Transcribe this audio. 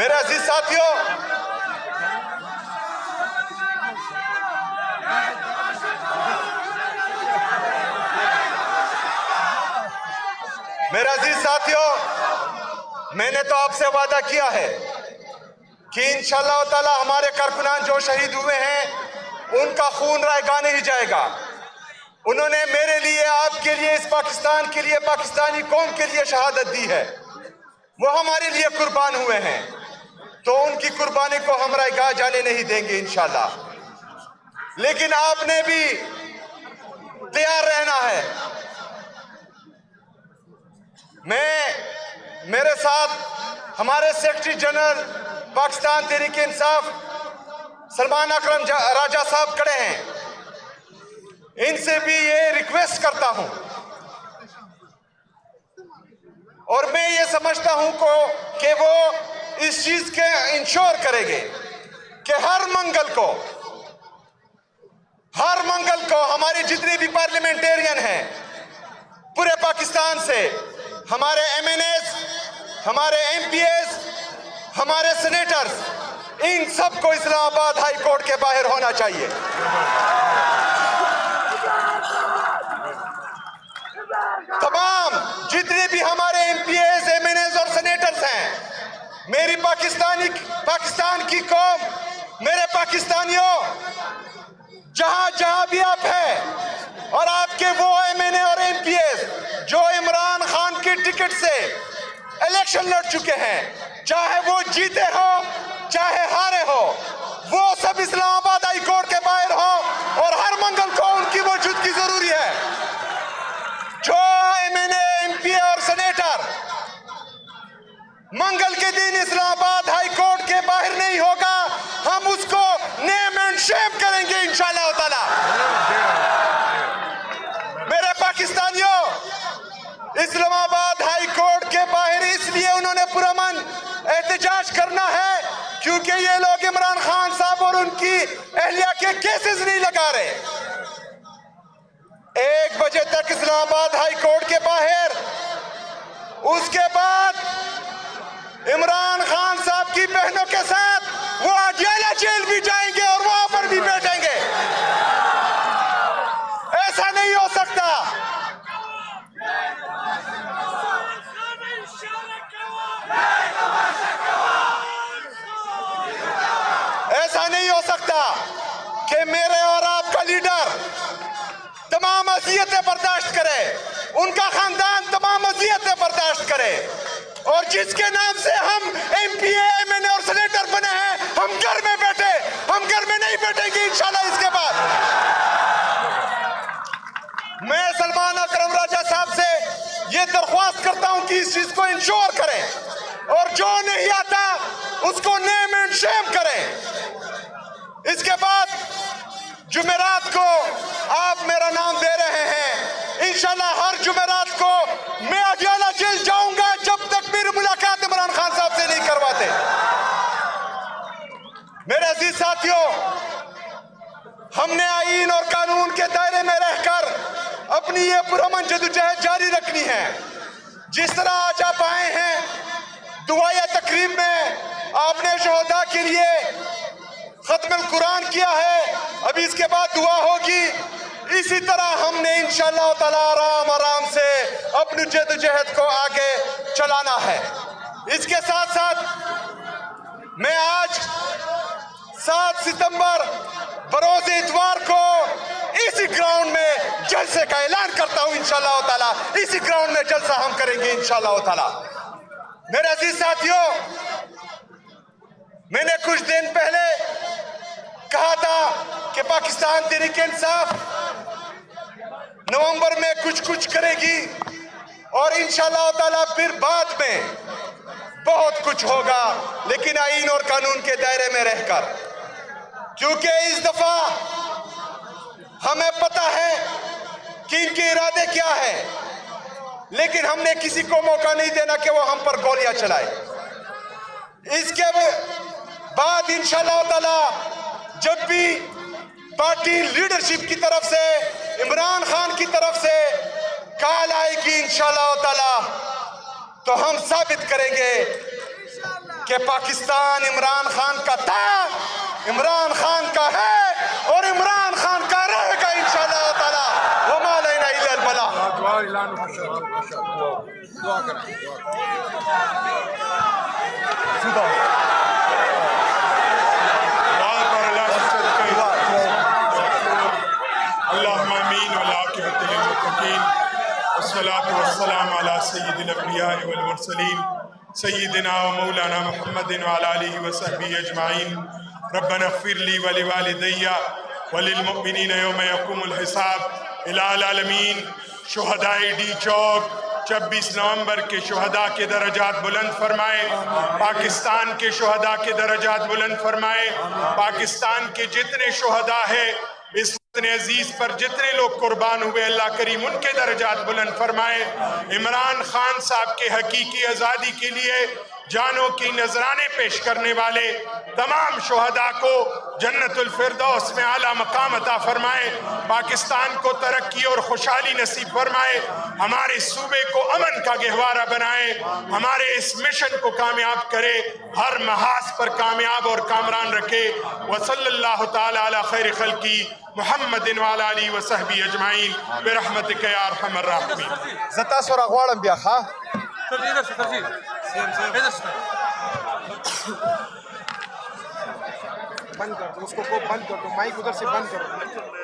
میرے عزیز ساتھیوں، میں نے تو آپ سے وعدہ کیا ہے کہ انشاءاللہ تعالی ہمارے کارکنان جو شہید ہوئے ہیں ان کا خون رائے گاہ نہیں جائے گا۔ انہوں نے میرے لیے، آپ کے لیے، اس پاکستان کے لیے، پاکستانی قوم کے لیے شہادت دی ہے، وہ ہمارے لیے قربان ہوئے ہیں، تو ان کی قربانی کو ہم رائے گاہ جانے نہیں دیں گے انشاءاللہ۔ لیکن آپ نے بھی تیار رہنا ہے۔ میرے ساتھ ہمارے سیکرٹری جنرل پاکستان تحریک انصاف سلمان اکرم راجہ صاحب کھڑے ہیں، ان سے بھی یہ ریکویسٹ کرتا ہوں، اور میں یہ سمجھتا ہوں کہ وہ اس چیز کے انشور کریں گے کہ ہر منگل کو ہمارے جتنے بھی پارلیمنٹیرین ہیں پورے پاکستان سے، ہمارے ایم این ایز، ہمارے ایم پی ایز، ہمارے سینیٹرز، ان سب کو اسلام آباد ہائی کورٹ کے باہر ہونا چاہیے۔ تمام جتنے بھی ہمارے MPAs, MNAs اور سینیٹرز ہیں، میری پاکستان کی قوم، میرے پاکستانیوں، جہاں بھی آپ ہیں، اور آپ کے وہ ایم این اے اور ایم پی ایز جو عمران خان کی ٹکٹ سے الیکشن لڑ چکے ہیں، چاہے وہ جیتے ہو چاہے ہارے ہو، وہ سب اسلام آباد ہائی کورٹ کے باہر ہو، اور ہر منگل کو ان کی موجودگی ضروری ہے۔ جو ایم این اے، ایم پی اے اور سینیٹر منگل کے دن اسلام آباد ہائی کورٹ کے باہر نہیں ہوگا، ہم اس کو نیم اینڈ شیم کریں گے انشاءاللہ تعالی۔ میرے پاکستانیوں، اسلام آباد ہائی کورٹ کے باہر اس لیے انہوں نے پرامن احتجاج کرنا ہے کیونکہ یہ لوگ عمران خان صاحب اور ان کی اہلیہ کے کیسز نہیں لگا رہے۔ 1 بجے تک اسلام آباد ہائی کورٹ کے باہر، اس کے بعد عمران خان صاحب کی بہنوں کے ساتھ وہ اڈیالہ جیل بھی جائیں گے اور وہاں پر بھی بیٹھیں گے۔ ایسا نہیں ہو سکتا، ایسا نہیں ہو سکتا کہ میرے اور آپ کا لیڈر تمام اذیتیں برداشت کرے، ان کا خاندان تمام اذیتیں برداشت کرے، اور جس کے نام سے ہم ایم پی اے، ایم این اے اور سینیٹر بنے ہیں، ہم گھر میں بیٹھے، ہم گھر میں نہیں بیٹھیں گے انشاءاللہ۔ اس کے بعد میں سلمان اکرم راجہ صاحب سے یہ درخواست کرتا ہوں کہ اس چیز کو انشور کریں، اور جو نہیں آتا اس کو نیم اینڈ شیم کریں۔ اس کے بعد جمعرات کو آپ میرا نام دے رہے ہیں، انشاءاللہ ہر جمعرات کو میں اڈیالہ جیل جاؤں گا جب تک میری ملاقات عمران خان صاحب سے نہیں کرواتے۔ میرے عزیز ساتھیوں، ہم نے آئین اور قانون کے دائرے میں رہ کر اپنی یہ پرامن جدوجہد جاری رکھنی ہے۔ جس طرح آج آپ آئے ہیں دعائیہ تقریب میں، آپ نے شہداء کے لیے ختم القرآن کیا ہے، ابھی اس کے بعد دعا ہوگی، اسی طرح ہم نے انشاءاللہ تعالی آرام آرام سے اپنی جدوجہد کو آگے چلانا ہے۔ اس کے ساتھ ساتھ میں آج 7 ستمبر بروز اتوار کو اسی گراؤنڈ میں جلسے کا اعلان کرتا ہوں انشاءاللہ تعالی، اسی گراؤنڈ میں جلسہ ہم کریں گے انشاءاللہ تعالی۔ میرے عزیز ساتھیوں، میں نے کچھ دن پہلے کہا تھا کہ پاکستان تحریک انصاف نومبر میں کچھ کرے گی، اور انشاءاللہ تعالی پھر بعد میں بہت کچھ ہوگا، لیکن آئین اور قانون کے دائرے میں رہ کر، کیونکہ اس دفعہ ہمیں پتہ ہے کہ ان کے ارادے کیا ہیں، لیکن ہم نے کسی کو موقع نہیں دینا کہ وہ ہم پر گولیاں چلائے۔ اس کے بعد انشاءاللہ تعالی جب بھی پارٹی لیڈرشپ کی طرف سے، عمران خان کی طرف سے کال آئے گی انشاءاللہ تعالی، تو ہم ثابت کریں گے کہ پاکستان عمران خان کا تھا، عمران خان کا ہے اور عمران خان کا رہے گا انشاءاللہ تعالی۔ وما علینا الا البلاغ۔ اللہم آمین والعاقبۃ للمتقین والصلاة والسلام علی سید الانبیاء والمرسلین سیدنا و مولانا محمد وعلی آلہ وصحبہ اجمعین۔ ربنا اغفر لی ولوالدی وللمؤمنین یوم یقوم الحساب۔ الہ العالمین شہدائے ڈی چوک 26 نومبر کے شہداء کے درجات بلند فرمائے، پاکستان کے شہداء کے درجات بلند فرمائے، پاکستان کے جتنے شہداء ہیں اس وطن عزیز پر جتنے لوگ قربان ہوئے اللہ کریم ان کے درجات بلند فرمائے۔ عمران خان صاحب کے حقیقی آزادی کے لیے جانوں کی نذرانے پیش کرنے والے تمام شہداء کو جنت الفردوس میں اعلیٰ مقام عطا فرمائے، پاکستان کو ترقی اور خوشحالی نصیب فرمائے، ہمارے صوبے کو امن کا گہوارہ بنائے، ہمارے اس مشن کو کامیاب کرے، ہر محاذ پر کامیاب اور کامران رکھے۔ وصلی اللہ تعالی علی خیر خلقی محمد وعلی آلہ وصحبہ اجمعین برحمتک یا ارحم الراحمین۔ زتا سورا غواړم بیا ښه بند کر دو اس کو بند کر دو، مائک ادھر سے بند کر دو۔